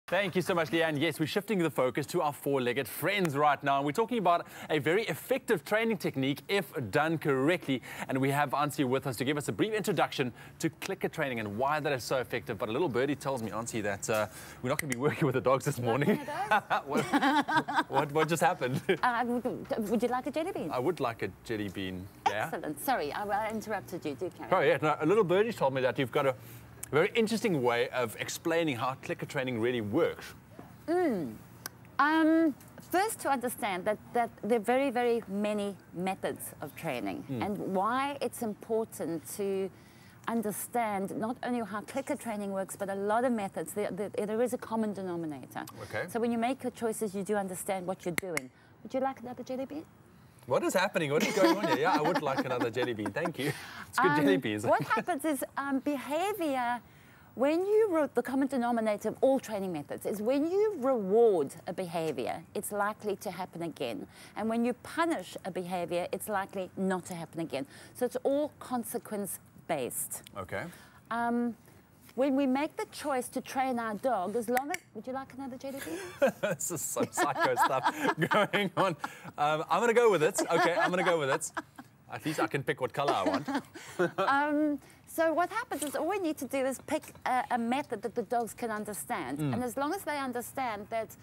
Thank you so much, Leanne. Yes, we're shifting the focus to our four-legged friends right now. We're talking about a very effective training technique if done correctly. And we have Ansie with us to give us a brief introduction to clicker training and why that is so effective. But a little birdie tells me, Ansie, that we're not going to be working with the dogs this morning. What just happened? Would you like a jelly bean? I would like a jelly bean. Yeah. Excellent. Sorry, I interrupted you. Do carry on. Oh, yeah. No, a little birdie told me that you've got a very interesting way of explaining how clicker training really works. First, to understand that there are very, very many methods of training and why it's important to understand not only how clicker training works, but a lot of methods. There is a common denominator. Okay. So when you make your choices, you do understand what you're doing. Would you like another jelly bean? What is happening? What is going on here? Yeah, I would like another jelly bean. Thank you. It's good jelly beans. What happens is behavior, when you, the common denominator of all training methods is when you reward a behavior, it's likely to happen again. And when you punish a behavior, it's likely not to happen again. So it's all consequence-based. Okay. When we make the choice to train our dog, as long as... Would you like another jelly bean? This is some psycho stuff going on. I'm going to go with it. Okay, I'm going to go with it. At least I can pick what color I want. So what happens is all we need to do is pick a method that the dogs can understand. And as long as they understand that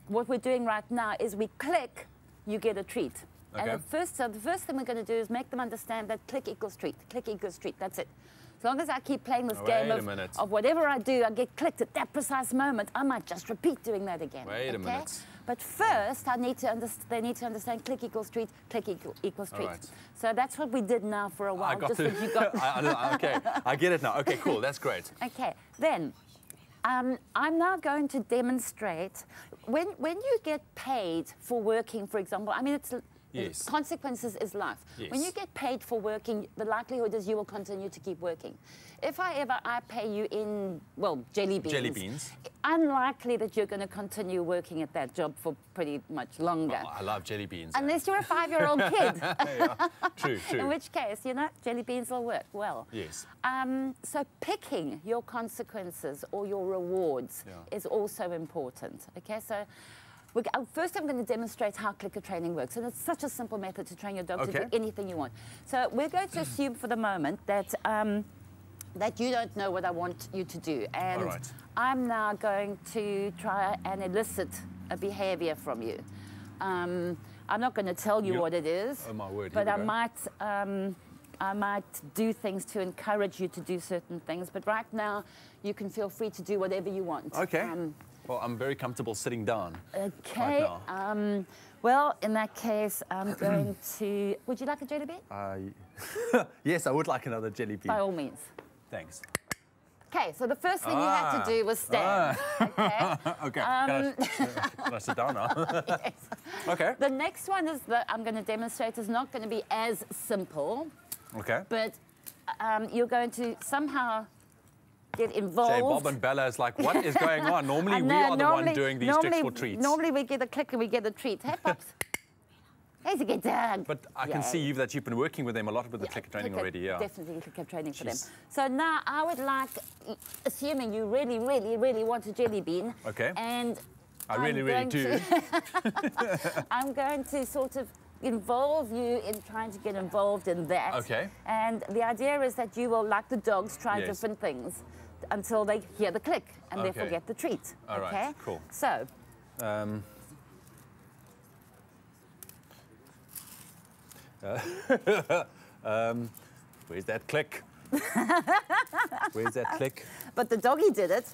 what we're doing right now is we click, you get a treat. Okay. And the first thing we're going to do is make them understand that click equals treat. Click equals treat. That's it. As long as I keep playing this game of whatever I do, I get clicked at that precise moment, I might just repeat doing that again. Wait a minute. But first, they need to understand click equals treat, click equals treat. Right. So that's what we did now for a while. Okay, I get it now. Okay, cool. That's great. Okay, then I'm now going to demonstrate when you get paid for working, for example. I mean, Yes. Consequences is life. Yes. When you get paid for working, the likelihood is you will continue to keep working. If I pay you in, well, jelly beans. Unlikely that you're going to continue working at that job for pretty much longer. Oh, I love jelly beans. Unless you're a 5-year-old kid. Yeah, true. In which case, you know, jelly beans will work well. Yes. So picking your consequences or your rewards is also important. Okay, so first I'm going to demonstrate how clicker training works. And it's such a simple method to train your dog to do anything you want. So we're going to assume for the moment that that you don't know what I want you to do. And I'm now going to try and elicit a behavior from you. I'm not going to tell you what it is. Oh, my word. But I might do things to encourage you to do certain things. But right now, you can feel free to do whatever you want. Okay. Well, I'm very comfortable sitting down. Okay. Right now. Well, in that case, I'm going to... Would you like a jelly bean? Yes, I would like another jelly bean. By all means. Thanks. Okay, so the first thing you had to do was stand. Okay. Okay. Can I sit down now? Yes. Okay. The next one is that I'm going to demonstrate is not going to be as simple. Okay. But you're going to somehow get involved. Jay, Bob and Bella is like, what is going on? Normally, we are the one doing these tricks for treats. Normally, we get a click and we get a treat. Hey, Pops. Here's a good dog. But I can see that you've been working with them a lot with the clicker training already, Definitely clicker training for them. So now I would like, assuming you really, really, really want a jelly bean. Okay. And I really, really do. I'm going to sort of involve you in trying to get involved in that. Okay. And the idea is that you will, like the dogs, try different things until they hear the click and therefore get the treat. All right, cool. So. Where's that click? Where's that click? But the doggy did it.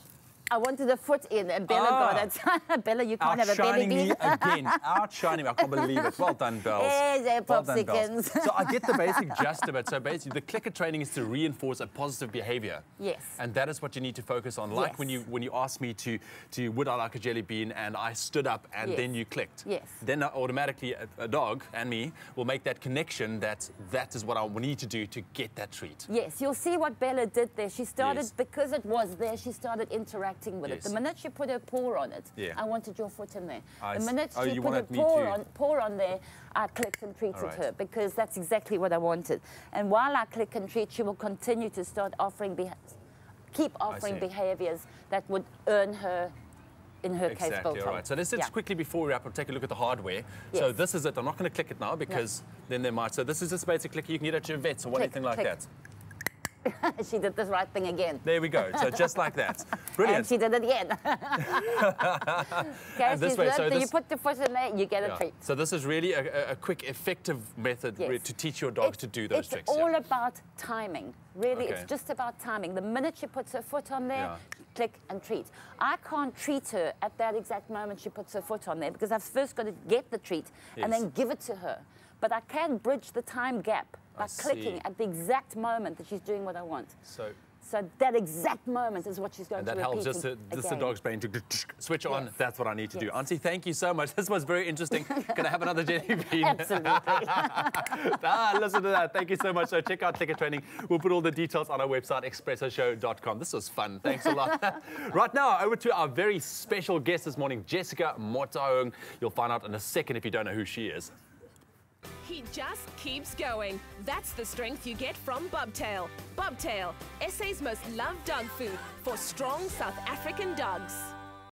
I wanted a foot in, and Bella got it. Bella, you can't have a belly bean. Outshining me again. Outshining me. I can't believe it. Well done, Bells. Hey, well done, Bells. So I get the basic gist of it. So basically, the clicker training is to reinforce a positive behavior. Yes. And that is what you need to focus on. Like when you asked me to would I like a jelly bean, and I stood up, and then you clicked. Yes. Then automatically a dog and me will make that connection that is what I need to do to get that treat. Yes, you'll see what Bella did there. She started, because it was there, she started interacting with it. The minute she put her paw on it, I wanted your foot in there. The minute she put her paw on there, I clicked and treated her, because that's exactly what I wanted. And while I click and treat, she will continue to start offering, keep offering behaviors that would earn her in her case, Exactly, all right. So let's just quickly, before we wrap up, take a look at the hardware. Yes. So this is it. I'm not going to click it now because then they might. So this is just a basic clicker. You can get it at your vets or anything like that. She did the right thing again. There we go. So just like that. Brilliant. And she did it again. Okay, this way, so you put the foot in there, you get a treat. So this is really a quick, effective method to teach your dogs to do those tricks. It's all about timing. Really, it's just about timing. The minute she puts her foot on there, click and treat. I can't treat her at that exact moment she puts her foot on there because I've first got to get the treat and then give it to her. But I can bridge the time gap by clicking at the exact moment that she's doing what I want. So that exact moment is what she's going to repeat. And that helps just the dog's brain to switch on. That's what I need to do. Ansie, thank you so much. This was very interesting. Can I have another jelly bean? Absolutely. Listen to that. Thank you so much. So check out Clicker Training. We'll put all the details on our website, expressoshow.com. This was fun. Thanks a lot. Right now, over to our very special guest this morning, Jessica Motaung. You'll find out in a second if you don't know who she is. He just keeps going. That's the strength you get from Bobtail. Bobtail, SA's most loved dog food for strong South African dogs.